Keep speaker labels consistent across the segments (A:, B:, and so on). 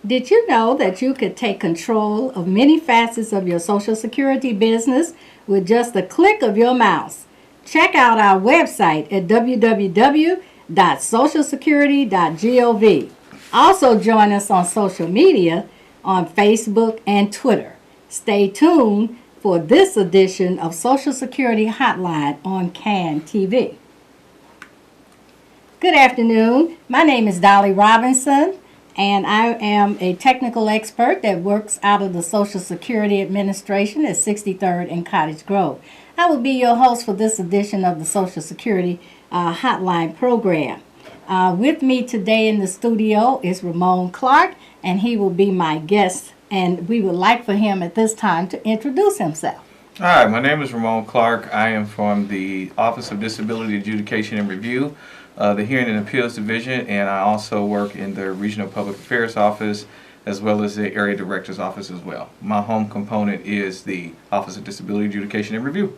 A: Did you know that you could take control of many facets of your Social Security business with just a click of your mouse? Check out our website at www.socialsecurity.gov. Also, join us on social media on Facebook and Twitter. Stay tuned for this edition of Social Security Hotline on CAN TV. Good afternoon. My name is Dolly Robinson, and I am a technical expert that works out of the Social Security Administration at 63rd and Cottage Grove. I will be your host for this edition of the Social Security Hotline program. With me today in the studio is Ramon Clark, and he will be my guest, and we would like for him at this time to introduce himself.
B: Hi, my name is Ramon Clark. I am from the Office of Disability Adjudication and Review, the Hearing and Appeals Division, and I also work in the Regional Public Affairs Office as well as the Area Director's Office as well. My home component is the Office of Disability Adjudication and Review.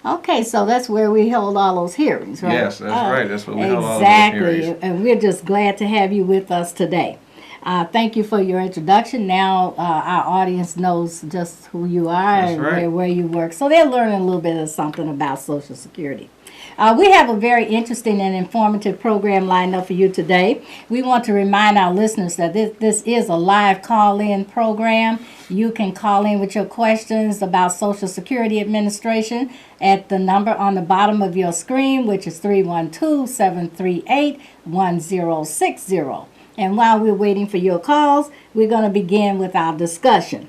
A: Okay, so that's where we hold all those hearings, right?
B: Yes, that's right. That's where we hold all those
A: Exactly,
B: hearings.
A: and we're just glad to have you with us today. Thank you for your introduction. Now our audience knows just who you are
B: That's
A: and
B: right.
A: where you work, so they're learning a little bit of something about Social Security. We have a very interesting and informative program lined up for you today. We want to remind our listeners that this is a live call-in program. You can call in with your questions about Social Security Administration at the number on the bottom of your screen, which is 312-738-1060. And while we're waiting for your calls, we're going to begin with our discussion.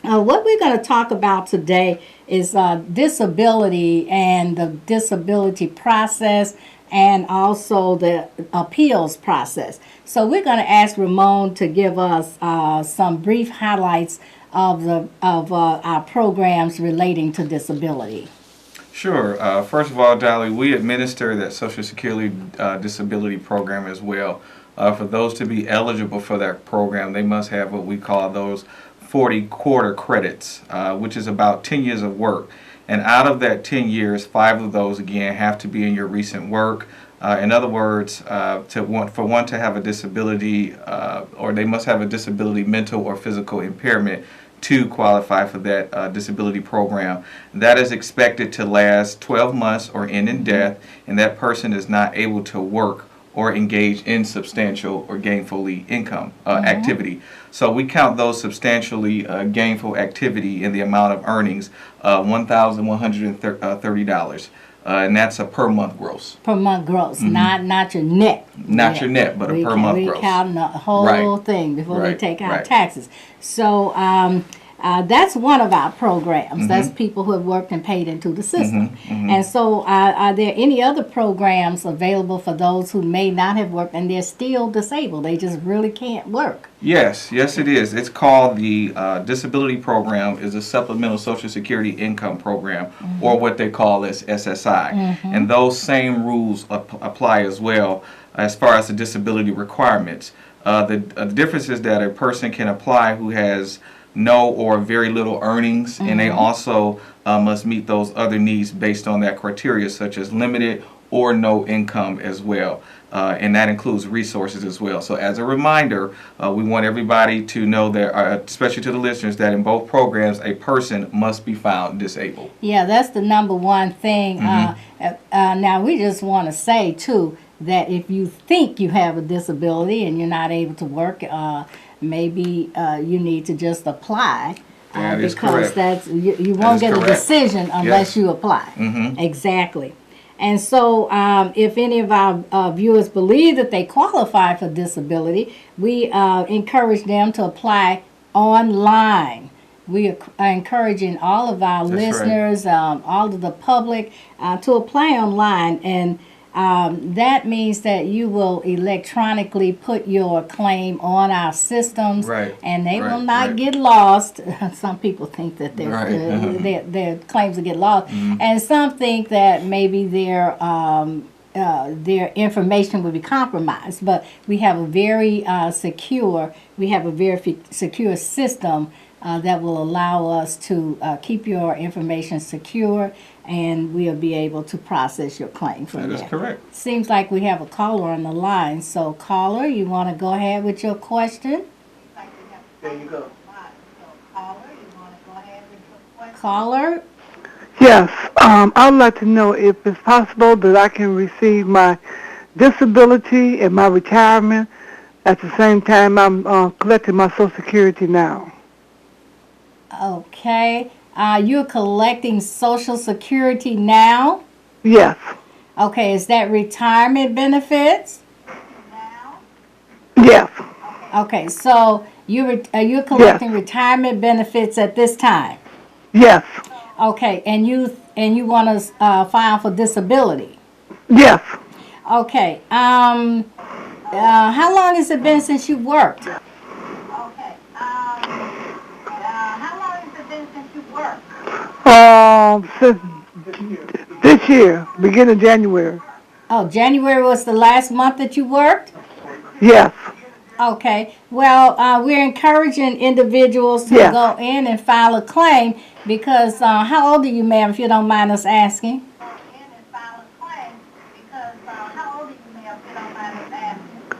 A: What we're going to talk about today is disability and the disability process and also the appeals process. So we're going to ask Ramon to give us some brief highlights of our programs relating to disability.
B: Sure. First of all, Dolly, we administer that Social Security disability program as well. For those to be eligible for that program, they must have what we call those 40 quarter credits, which is about 10 years of work. And out of that 10 years, 5 of those, again, have to be in your recent work. In other words, for one to have a disability, or they must have a disability, mental or physical impairment, to qualify for that disability program. That is expected to last 12 months or end in death, and that person is not able to work or engage in substantial or gainfully income activity. So we count those substantially gainful activity in the amount of earnings, $1,130. And that's a per month gross.
A: Per month gross, not your net.
B: Not your net, but a per month gross.
A: We count the whole thing before we take out taxes. So that's one of our programs. That's people who have worked and paid into the system. And so are there any other programs available for those who may not have worked and they're still disabled? They just really can't work.
B: Yes, it is. It's called the Disability Program, is a Supplemental Social Security Income Program, or what they call as SSI. And those same rules apply as well as far as the disability requirements. The difference is that a person can apply who has no or very little earnings, and they also must meet those other needs based on that criteria, such as limited or no income as well. And that includes resources as well. So as a reminder, we want everybody to know that, especially to the listeners, that in both programs, a person must be found disabled.
A: Yeah, that's the number one thing. Now, we just want to say, too, that if you think you have a disability and you're not able to work, maybe you need to just apply.
B: That is
A: because
B: correct.
A: You won't get a decision unless you apply. Exactly. And so if any of our viewers believe that they qualify for disability, we encourage them to apply online. We are encouraging all of our listeners, all of the public, to apply online. And that means that you will electronically put your claim on our systems, and they will not get lost. Some people think that their claims will get lost, and some think that maybe their information will be compromised. But we have a very secure system that will allow us to keep your information secure, and we'll be able to process your claim from there.
B: That is correct.
A: Seems like we have a caller on the line. So, caller, you want to go ahead with your question?
C: There you go.
A: Caller,
D: Yes, I would like to know if it's possible that I can receive my disability and my retirement at the same time I'm collecting my Social Security now.
A: okay. You're collecting Social Security now?
D: Yes,
A: Okay, is that retirement benefits?
D: yes,
A: Okay, so you're
D: yes,
A: collecting retirement benefits at this time.
D: yes,
A: Okay, and you want to file for disability.
D: yes.
A: Okay. How long has it been since you worked?
D: Since this year, beginning of January.
A: Oh, January was the last month that you worked?
D: Yes,
A: Okay. Well, we're encouraging individuals to
D: yes.
A: go in and file a claim because how old are you, ma'am, if you don't mind us asking?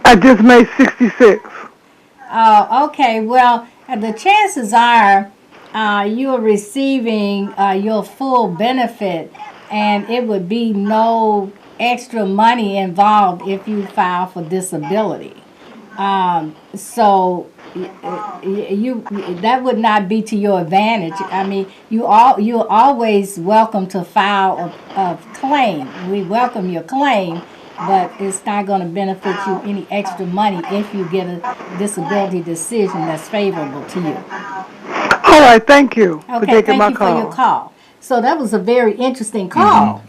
D: I just made 66.
A: Okay. Well, the chances are you are receiving your full benefit, and it would be no extra money involved if you file for disability. So you that would not be to your advantage. I mean, you're always welcome to file a claim. We welcome your claim, but it's not going to benefit you any extra money if you get a disability decision that's favorable to you.
D: All right, thank you for
A: Okay,
D: taking
A: thank
D: my
A: you for your
D: call.
A: call. So that was a very interesting call.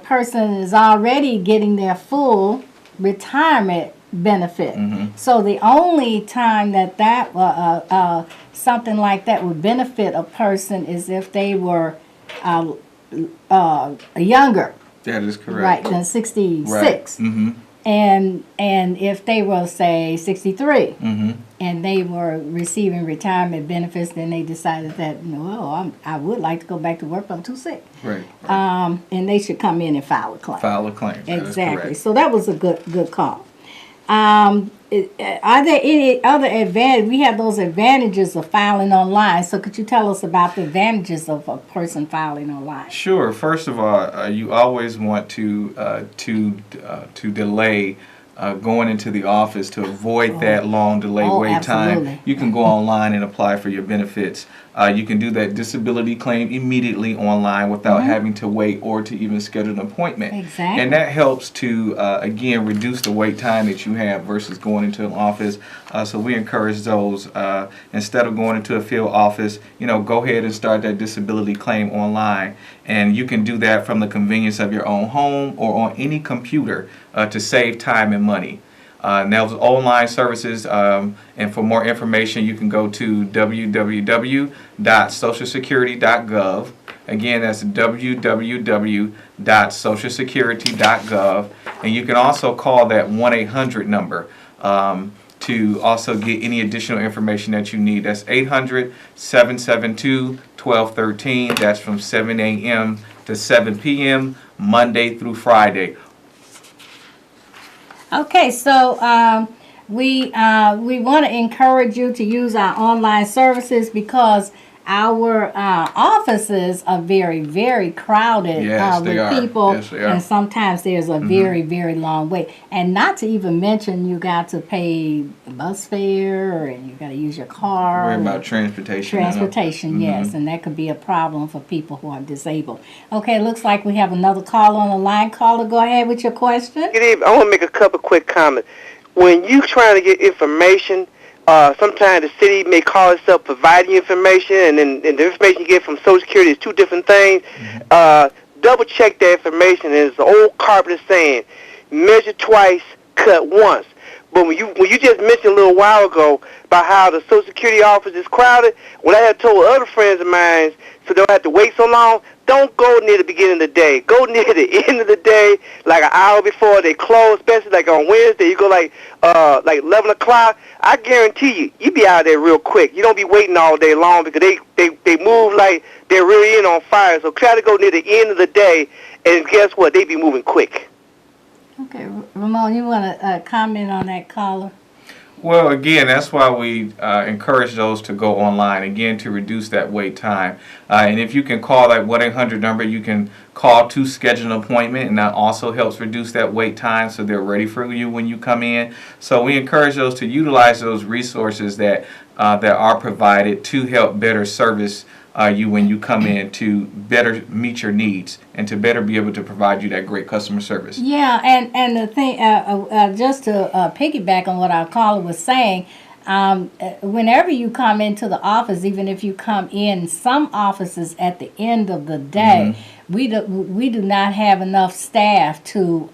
A: Person is already getting their full retirement benefit. So the only time that something like that would benefit a person is if they were younger,
B: That is
A: right,
B: correct.
A: than 66. And if they were, say, 63 and they were receiving retirement benefits, then they decided that, well, I would like to go back to work, but I'm too sick.
B: Right.
A: And they should come in and file a claim.
B: File a claim. That is
A: Exactly.
B: correct.
A: So that was a good call. Are there any other advantage? We have those advantages of filing online. So could you tell us about the advantages of a person filing online?
B: Sure. First of all, you always want to delay going into the office to avoid that long delay wait
A: absolutely.
B: time. You can go online and apply for your benefits. You can do that disability claim immediately online without having to wait or to even schedule an appointment.
A: Exactly.
B: And that helps to, again, reduce the wait time that you have versus going into an office. So we encourage those, instead of going into a field office, go ahead and start that disability claim online. And you can do that from the convenience of your own home or on any computer to save time and money. Now, those online services, and for more information, you can go to www.socialsecurity.gov. Again, that's www.socialsecurity.gov. And you can also call that 1-800 number to also get any additional information that you need. That's 800-772-1213. That's from 7 a.m. to 7 p.m., Monday through Friday.
A: Okay, so we want to encourage you to use our online services because our offices are very, very crowded
B: Yes, they
A: with
B: are.
A: people,
B: Yes, they are.
A: and sometimes there's a very, very long wait. And not to even mention you got to pay bus fare and you got to use your car.
B: Worry about transportation.
A: Transportation, yes, and that could be a problem for people who are disabled. Okay, looks like we have another caller on the line. Caller, go ahead with your question.
C: Good evening. I want to make a couple quick comments. When you trying to get information, sometimes the city may call itself providing information, and then the information you get from Social Security is two different things. Double check that information. There's an old carpenter saying, measure twice, cut once. But when you just mentioned a little while ago about how the Social Security office is crowded, what I had told other friends of mine, so they don't have to wait so long, don't go near the beginning of the day. Go near the end of the day, like an hour before they close, especially like on Wednesday. You go like 11 o'clock. I guarantee you be out there real quick. You don't be waiting all day long because they move like they're really in on fire. So try to go near the end of the day, and guess what? They be moving quick.
A: Okay, Ramon, you want to comment on that caller?
B: Well, again, that's why we encourage those to go online, again, to reduce that wait time. And if you can call that 1-800 number, you can call to schedule an appointment, and that also helps reduce that wait time so they're ready for you when you come in. So we encourage those to utilize those resources that are provided to help better service you when you come in, to better meet your needs and to better be able to provide you that great customer service.
A: Yeah, and the thing, just to piggyback on what our caller was saying, whenever you come into the office, even if you come in some offices at the end of the day, we do not have enough staff to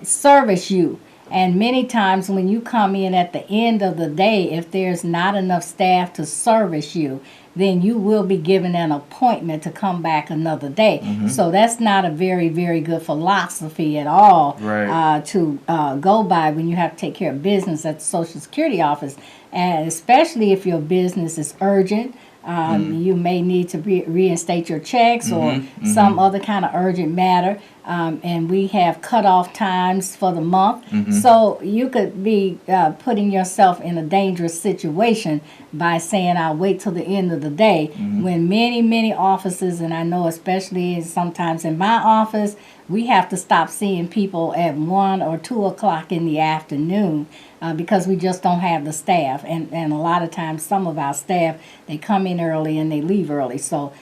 A: service you. And many times when you come in at the end of the day, if there's not enough staff to service you, then you will be given an appointment to come back another day. So that's not a very, very good philosophy at all to go by when you have to take care of business at the Social Security office. And especially if your business is urgent, you may need to reinstate your checks or some other kind of urgent matter. And we have cutoff times for the month. So you could be putting yourself in a dangerous situation by saying, I'll wait till the end of the day, when many, many offices, and I know especially sometimes in my office, we have to stop seeing people at 1 or 2 o'clock in the afternoon because we just don't have the staff. And a lot of times some of our staff, they come in early and they leave early. So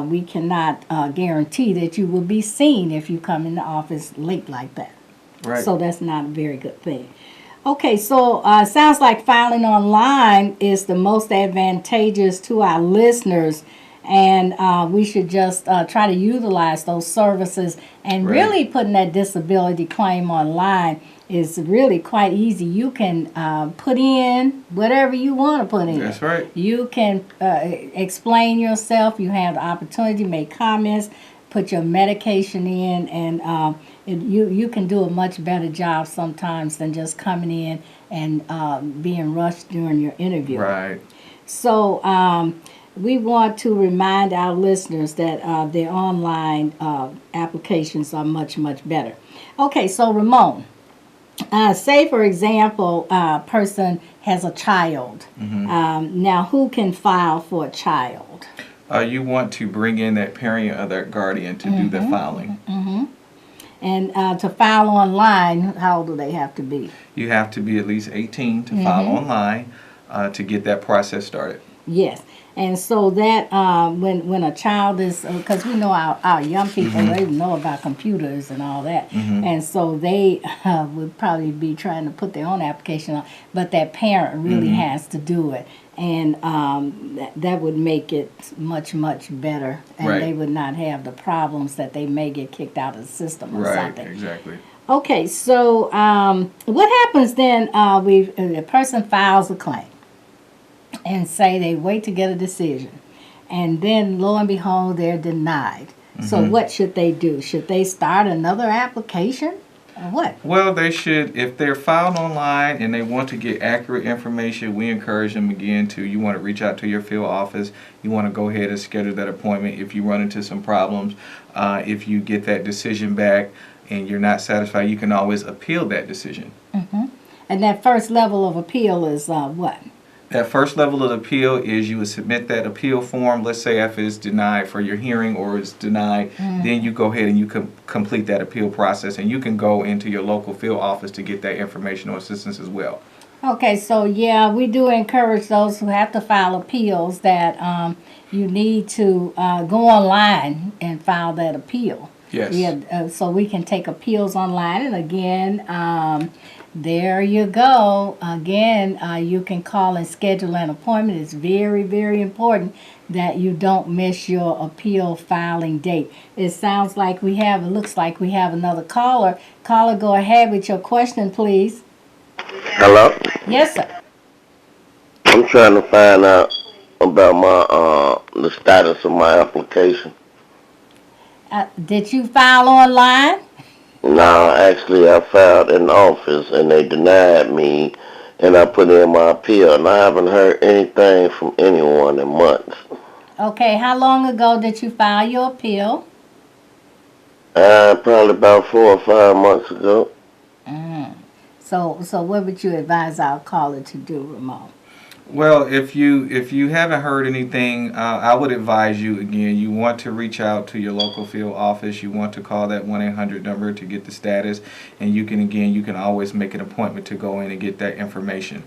A: we cannot guarantee that you will be seen if you come in the office late like that.
B: Right.
A: So that's not a very good thing. Okay, so sounds like filing online is the most advantageous to our listeners, and we should just try to utilize those services. And really putting that disability claim online is really quite easy. You can put in whatever you want to put in.
B: That's right.
A: You can explain yourself. You have the opportunity to make comments, put your medication in, and you can do a much better job sometimes than just coming in and being rushed during your interview.
B: Right.
A: So we want to remind our listeners that their online applications are much, much better. Okay, so Ramon, say for example, a person has a child. Now, who can file for a child?
B: You want to bring in that parent or that guardian to do the filing.
A: And to file online, how old do they have to be?
B: You have to be at least 18 to file online to get that process started.
A: Yes. And so that when a child is, because we know our young people, they know about computers and all that. And so they would probably be trying to put their own application on, but that parent really has to do it. And that would make it much, much better. And they would not have the problems that they may get kicked out of the system or something.
B: Right, exactly.
A: Okay, so what happens then a person files a claim and say they wait to get a decision, and then lo and behold, they're denied. So what should they do? Should they start another application or what?
B: Well, they should, if they're filed online and they want to get accurate information, we encourage them again you want to reach out to your field office. You want to go ahead and schedule that appointment if you run into some problems. If you get that decision back and you're not satisfied, you can always appeal that decision.
A: And that first level of appeal is what?
B: That first level of appeal is you would submit that appeal form. Let's say if it's denied for your hearing or it's denied, then you go ahead and you can complete that appeal process, and you can go into your local field office to get that information or assistance as well.
A: Okay, so yeah, we do encourage those who have to file appeals that you need to go online and file that appeal.
B: Yes.
A: Yeah, so we can take appeals online, and again, there you go. Again, you can call and schedule an appointment. It's very, very important that you don't miss your appeal filing date. It looks like we have another caller. Caller, go ahead with your question, please.
E: Hello?
A: Yes, sir.
E: I'm trying to find out about my the status of my application.
A: Did you file online?
E: No, actually I filed in the office and they denied me, and I put in my appeal, and I haven't heard anything from anyone in months.
A: Okay, how long ago did you file your appeal?
E: Probably about 4 or 5 months ago.
A: So what would you advise our caller to do, Ramon?
B: Well, if you haven't heard anything, I would advise you again. You want to reach out to your local field office. You want to call that 1-800 number to get the status, and you can always make an appointment to go in and get that information.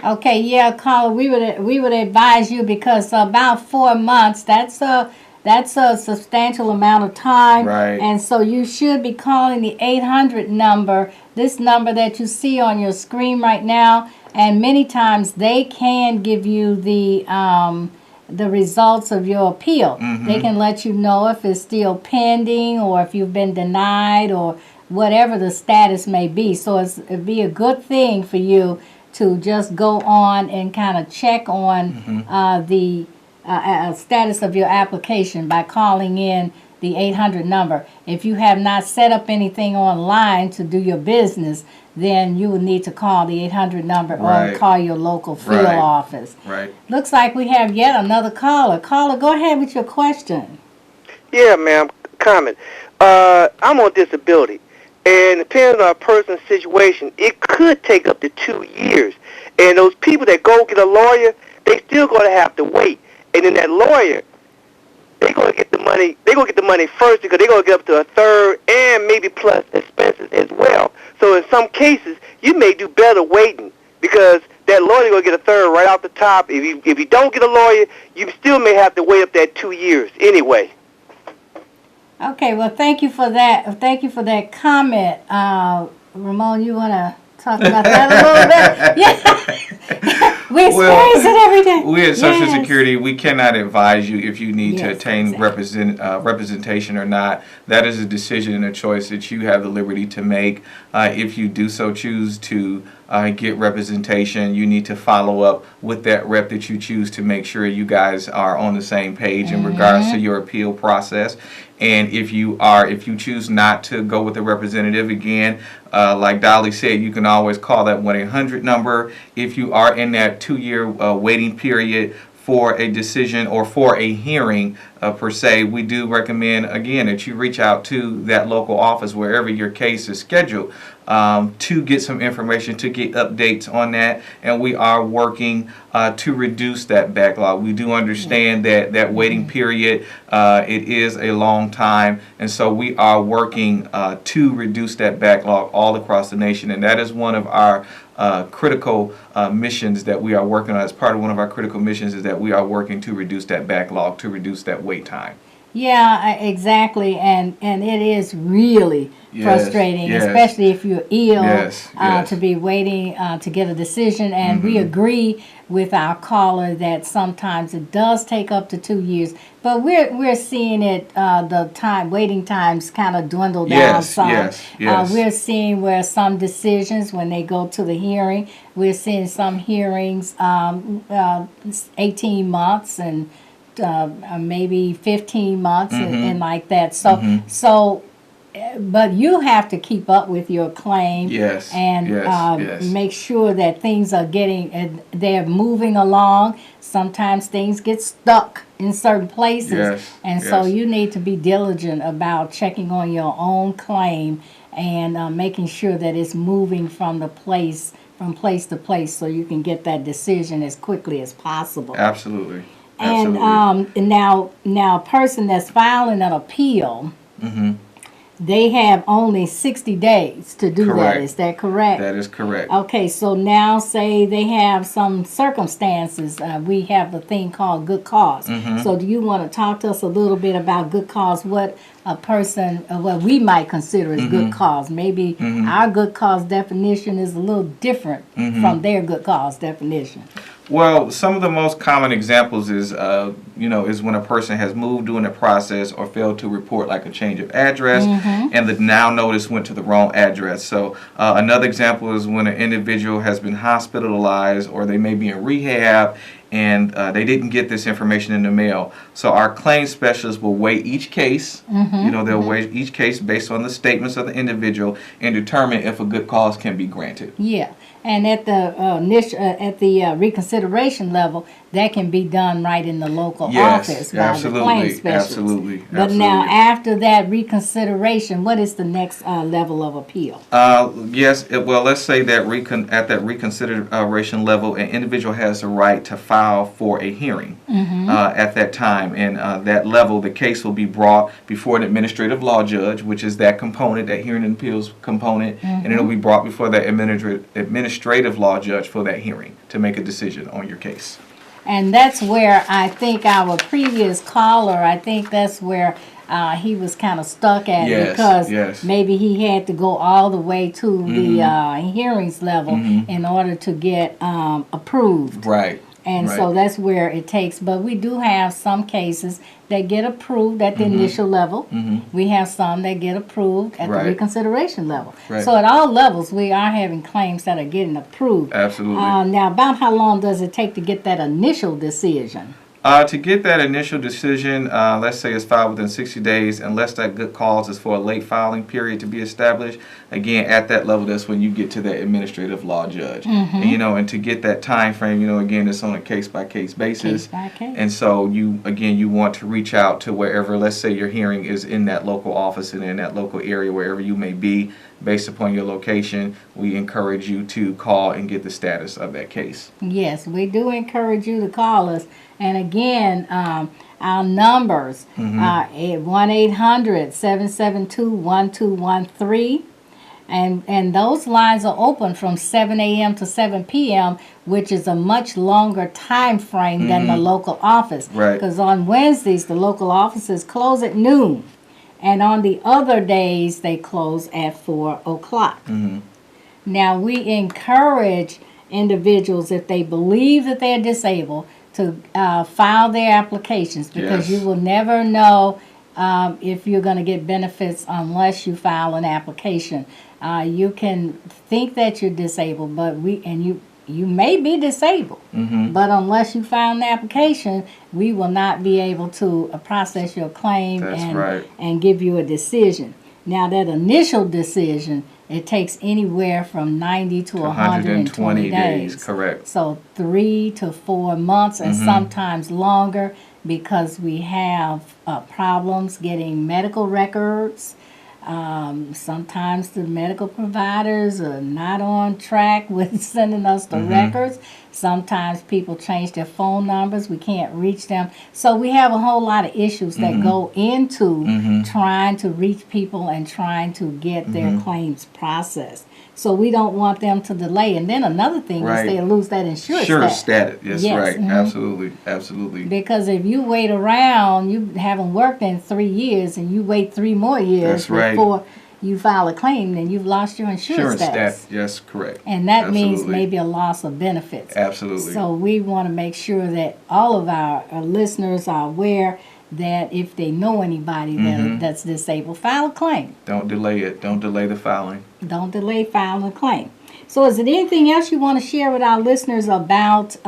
A: Okay, yeah, caller, we would advise you, because about 4 months, that's a substantial amount of time.
B: Right.
A: And so you should be calling the 800 number, this number that you see on your screen right now. And many times they can give you the results of your appeal. They can let you know if it's still pending, or if you've been denied, or whatever the status may be. So it'd be a good thing for you to just go on and kind of check on the status of your application by calling in the 800 number. If you have not set up anything online to do your business, then you will need to call the 800 number
B: Right.
A: or call your local field
B: Right.
A: office.
B: Right.
A: Looks like we have yet another caller. Caller, go ahead with your question.
C: Yeah, ma'am. Comment. I'm on disability, and depending on a person's situation, it could take up to 2 years. And those people that go get a lawyer, they still going to have to wait. And then that lawyer, they're going to get the money. They're going to get the money first, because they're going to get up to a third and maybe plus expenses as well. So in some cases, you may do better waiting, because that lawyer going to get a third right off the top. If you don't get a lawyer, you still may have to wait up that 2 years anyway.
A: Okay, well, thank you for that. Thank you for that comment. Ramon, you want to talk about that a little bit? Yeah. We experience it every day.
B: We at Social
A: Yes.
B: Security, we cannot advise you if you need to
A: Yes,
B: attain
A: exactly.
B: representation or not. That is a decision and a choice that you have the liberty to make. If you do so choose to get representation, you need to follow up with that rep that you choose to make sure you guys are on the same page in regards to your appeal process. And if you choose not to go with a representative, again, like Dolly said, you can always call that 1-800 number. If you are in that 2-year waiting period for a decision or for a hearing per se, we do recommend, again, that you reach out to that local office wherever your case is scheduled to get some information, to get updates on that. And we are working to reduce that backlog. We do understand that waiting period, it is a long time. And so we are working to reduce that backlog all across the nation. And that is one of our critical missions that we are working on. As part of one of our critical missions is that we are working to reduce that backlog, to reduce that wait time.
A: Yeah, exactly, and it is really
B: Yes,
A: frustrating,
B: yes.
A: especially if you're ill,
B: Yes, yes.
A: to be waiting to get a decision. And we agree with our caller that sometimes it does take up to 2 years, but we're seeing it the waiting times kind of dwindle down
B: Yes,
A: some.
B: yes, yes.
A: We're seeing where some decisions, when they go to the hearing, we're seeing some hearings 18 months and maybe 15 months and like that. So, but you have to keep up with your claim.
B: Yes,
A: And
B: yes.
A: make sure that things are they're moving along. Sometimes things get stuck in certain places.
B: Yes,
A: And so
B: yes.
A: you need to be diligent about checking on your own claim and making sure that it's moving from place to place, so you can get that decision as quickly as possible.
B: Absolutely.
A: And
B: Absolutely.
A: now a person that's filing an appeal, they have only 60 days to do
B: Correct.
A: that. Is that correct?
B: That is correct.
A: Okay, so now say they have some circumstances. We have a thing called good cause. So do you want to talk to us a little bit about good cause, what a person, what we might consider as good cause? Maybe our good cause definition is a little different from their good cause definition.
B: Well, some of the most common examples is when a person has moved during the process or failed to report like a change of address, and the now notice went to the wrong address. So another example is when an individual has been hospitalized or they may be in rehab, and they didn't get this information in the mail. So our claims specialist will weigh each case. They'll weigh each case based on the statements of the individual and determine if a good cause can be granted.
A: Yeah, and at the reconsideration level, that can be done right in the local
B: Yes,
A: office by
B: absolutely,
A: the claims specialist.
B: absolutely,
A: But now,
B: absolutely.
A: after that reconsideration, what is the next level of appeal?
B: Yes, well, let's say that at that reconsideration level, an individual has the right to file for a hearing at that time. And that level, the case will be brought before an administrative law judge, which is that component, that hearing and appeals component, and it'll be brought before that administrative law judge for that hearing to make a decision on your case.
A: And that's where I think our previous caller, I think that's where he was kind of stuck at,
B: Yes,
A: because
B: yes.
A: maybe he had to go all the way to the hearings level in order to get approved.
B: Right.
A: And so that's where it takes. But we do have some cases that get approved at the initial level. We have some that get approved at
B: Right.
A: the reconsideration level.
B: Right.
A: So at all levels, we are having claims that are getting approved.
B: Absolutely.
A: Now, about how long does it take to get that initial decision?
B: To get that initial decision, let's say it's filed within 60 days, unless that good cause is for a late filing period to be established. Again, at that level, that's when you get to that administrative law judge. And to get that time frame, again, it's on a case-by-case basis.
A: Case by case.
B: And so you want to reach out to wherever, let's say your hearing is in that local office and in that local area, wherever you may be, based upon your location. We encourage you to call and get the status of that case.
A: Yes, we do encourage you to call us. And again, our numbers are at 1-800-772-1213. And those lines are open from 7 a.m. to 7 p.m., which is a much longer time frame than the local office.
B: Right.
A: Because on Wednesdays, the local offices close at noon. And on the other days, they close at 4 o'clock. Now, we encourage individuals, if they believe that they're disabled, to file their applications, because
B: Yes.
A: you will never know if you're going to get benefits unless you file an application. You can think that you're disabled, but you may be disabled, but unless you file an application, we will not be able to process your claim
B: That's right.
A: and give you a decision. Now, that initial decision, it takes anywhere from 90 to 120 days.
B: Correct.
A: So 3 to 4 months, and sometimes longer, because we have problems getting medical records. Sometimes the medical providers are not on track with sending us the records. Sometimes people change their phone numbers. We can't reach them. So we have a whole lot of issues that go into trying to reach people and trying to get their claims processed. So we don't want them to delay. And then another thing
B: Right.
A: is they lose that insurance
B: Sure,
A: status.
B: status. Yes,
A: Yes,
B: right.
A: mhm.
B: Absolutely. Absolutely.
A: Because if you wait around, you haven't worked in 3 years, and you wait 3 more years
B: That's right.
A: before you file a claim, then you've lost your insurance status.
B: Yes, correct.
A: And that means
B: Absolutely.
A: maybe a loss of benefits.
B: Absolutely.
A: So we want to make sure that all of our listeners are aware that if they know anybody that's disabled, file a claim.
B: Don't delay it. Don't delay the filing.
A: Don't delay filing a claim. So is there anything else you want to share with our listeners about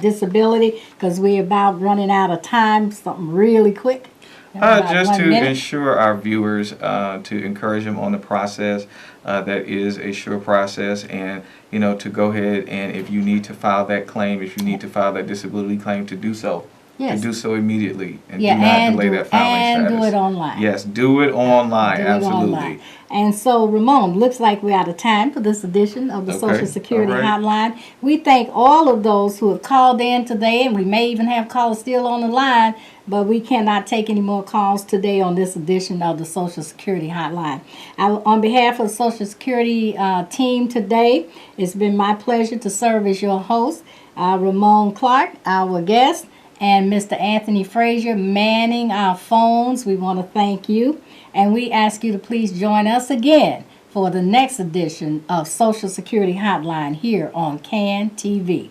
A: disability? Because we're about running out of time. Something really quick. About
B: Just
A: 1
B: to
A: minute.
B: ensure our viewers, to encourage them on the process, that is a sure process, and to go ahead and if you need to file that claim, if you need to file that disability claim, to do so.
A: Yes.
B: To do so immediately, and
A: Yeah,
B: do not
A: and
B: delay
A: do-
B: that filing
A: and
B: status.
A: do it online.
B: Yes, do it online.
A: Do it
B: Absolutely.
A: online. And so, Ramon, looks like we're out of time for this edition of the
B: Okay,
A: Social Security
B: all right.
A: Hotline. We thank all of those who have called in today, and we may even have callers still on the line, but we cannot take any more calls today on this edition of the Social Security Hotline. On behalf of the Social Security team today, it's been my pleasure to serve as your host, Ramon Clark, our guest, and Mr. Anthony Frazier manning our phones. We want to thank you, and we ask you to please join us again for the next edition of Social Security Hotline here on CAN TV.